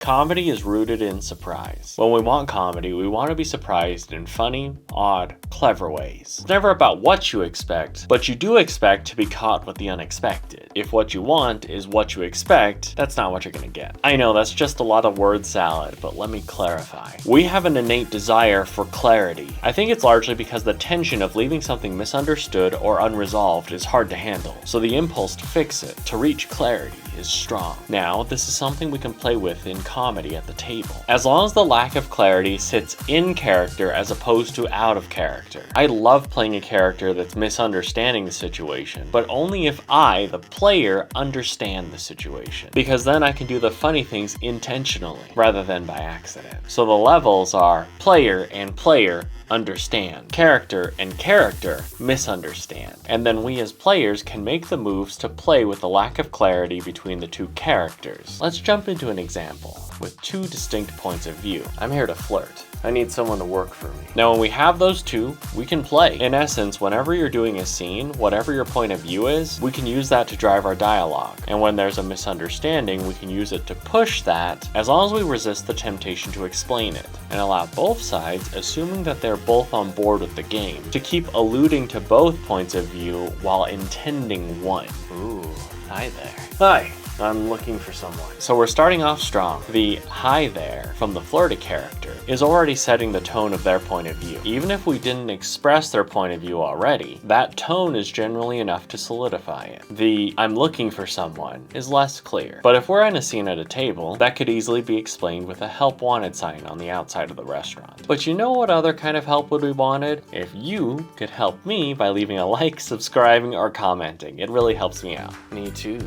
Comedy is rooted in surprise. When we want comedy, we want to be surprised in funny, odd, clever ways. It's never about what you expect, but you do expect to be caught with the unexpected. If what you want is what you expect, that's not what you're gonna get. I know that's just a lot of word salad, but let me clarify. We have an innate desire for clarity. I think it's largely because the tension of leaving something misunderstood or unresolved is hard to handle, so the impulse to fix it, to reach clarity, is strong. Now, this is something we can play with in comedy at the table, as long as the lack of clarity sits in character as opposed to out of character. I love playing a character that's misunderstanding the situation, but only if I, the player, understand the situation, because then I can do the funny things intentionally rather than by accident. So the levels are player and player understand, character and character misunderstand, and then we as players can make the moves to play with the lack of clarity between the two characters. Let's jump into an example with two distinct points of view. I'm here to flirt. I need someone to work for me. Now when we have those two, we can play. In essence, whenever you're doing a scene, whatever your point of view is, we can use that to drive our dialogue. And when there's a misunderstanding, we can use it to push that, as long as we resist the temptation to explain it, and allow both sides, assuming that they're both on board with the game, to keep alluding to both points of view while intending one. Ooh, hi there. Hi. I'm looking for someone. So we're starting off strong. The hi there from the flirty character is already setting the tone of their point of view. Even if we didn't express their point of view already, that tone is generally enough to solidify it. The I'm looking for someone is less clear. But if we're in a scene at a table, that could easily be explained with a help wanted sign on the outside of the restaurant. But you know what other kind of help would be wanted? If you could help me by leaving a like, subscribing, or commenting. It really helps me out. Me too,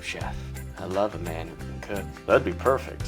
chef. I love a man who can cook. That'd be perfect.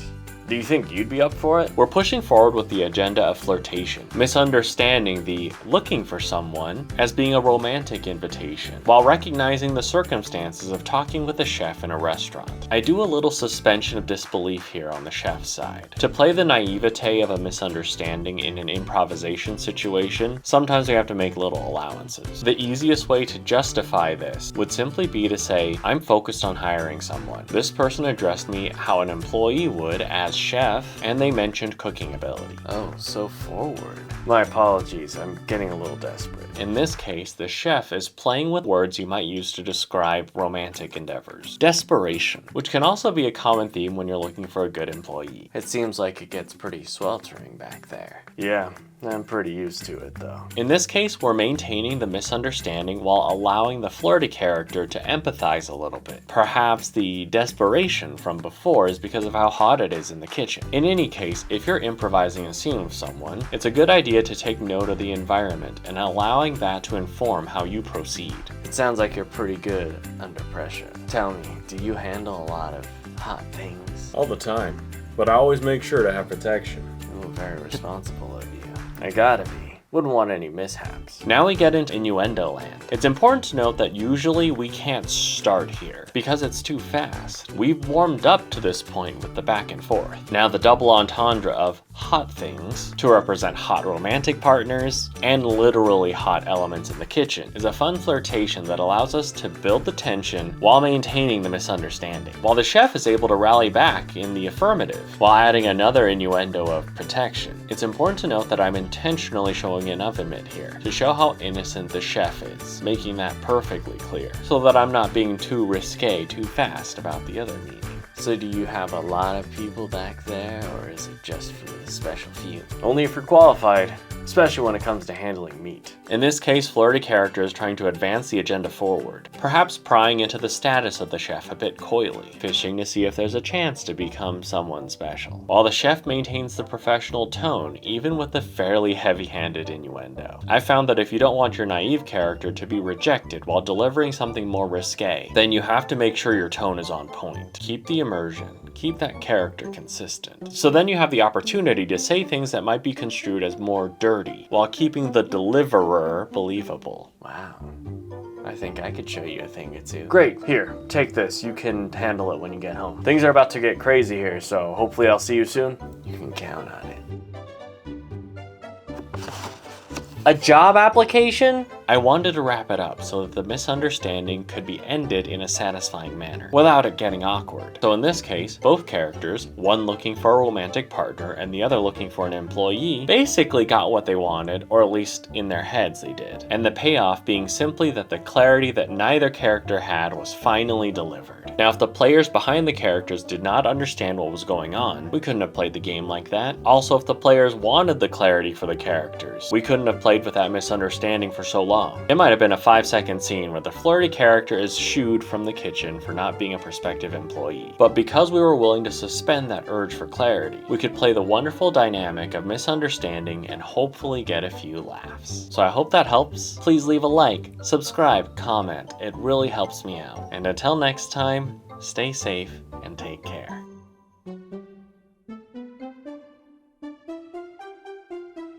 Do you think you'd be up for it? We're pushing forward with the agenda of flirtation, misunderstanding the looking for someone as being a romantic invitation, while recognizing the circumstances of talking with a chef in a restaurant. I do a little suspension of disbelief here on the chef's side. To play the naivete of a misunderstanding in an improvisation situation, sometimes we have to make little allowances. The easiest way to justify this would simply be to say, I'm focused on hiring someone. This person addressed me how an employee would as chef, and they mentioned cooking ability. Oh, so forward. My apologies, I'm getting a little desperate. In this case, the chef is playing with words you might use to describe romantic endeavors. Desperation, which can also be a common theme when you're looking for a good employee. It seems like it gets pretty sweltering back there. Yeah, I'm pretty used to it though. In this case, we're maintaining the misunderstanding while allowing the flirty character to empathize a little bit. Perhaps the desperation from before is because of how hot it is in the kitchen. In any case, if you're improvising a scene with someone, it's a good idea to take note of the environment and allowing that to inform how you proceed. It sounds like you're pretty good under pressure. Tell me, do you handle a lot of hot things? All the time, but I always make sure to have protection. Ooh, very responsible of you. I gotta be. Wouldn't want any mishaps. Now we get into Innuendo-Land. It's important to note that usually we can't start here because it's too fast. We've warmed up to this point with the back and forth. Now the double entendre of hot things to represent hot romantic partners and literally hot elements in the kitchen is a fun flirtation that allows us to build the tension while maintaining the misunderstanding, while the chef is able to rally back in the affirmative while adding another innuendo of protection. It's important to note that I'm intentionally showing enough of it here to show how innocent the chef is, making that perfectly clear so that I'm not being too risque too fast about the other meaning. So do you have a lot of people back there, or is it just for the special few? Only if you're qualified, especially when it comes to handling meat. In this case, flirty character is trying to advance the agenda forward, perhaps prying into the status of the chef a bit coyly, fishing to see if there's a chance to become someone special, while the chef maintains the professional tone even with the fairly heavy-handed innuendo. I found that if you don't want your naive character to be rejected while delivering something more risque, then you have to make sure your tone is on point. Keep the immersion, keep that character consistent. So then you have the opportunity to say things that might be construed as more dirty, while keeping the deliverer believable. Wow. I think I could show you a thing or two. Great, here, take this. You can handle it when you get home. Things are about to get crazy here, so hopefully I'll see you soon. You can count on it. A job application? I wanted to wrap it up so that the misunderstanding could be ended in a satisfying manner, without it getting awkward. So in this case, both characters, one looking for a romantic partner and the other looking for an employee, basically got what they wanted, or at least in their heads they did. And the payoff being simply that the clarity that neither character had was finally delivered. Now, if the players behind the characters did not understand what was going on, we couldn't have played the game like that. Also, if the players wanted the clarity for the characters, we couldn't have played with that misunderstanding for so long. It might have been a 5-second scene where the flirty character is shooed from the kitchen for not being a prospective employee. But because we were willing to suspend that urge for clarity, we could play the wonderful dynamic of misunderstanding and hopefully get a few laughs. So I hope that helps. Please leave a like, subscribe, comment. It really helps me out. And until next time, stay safe and take care.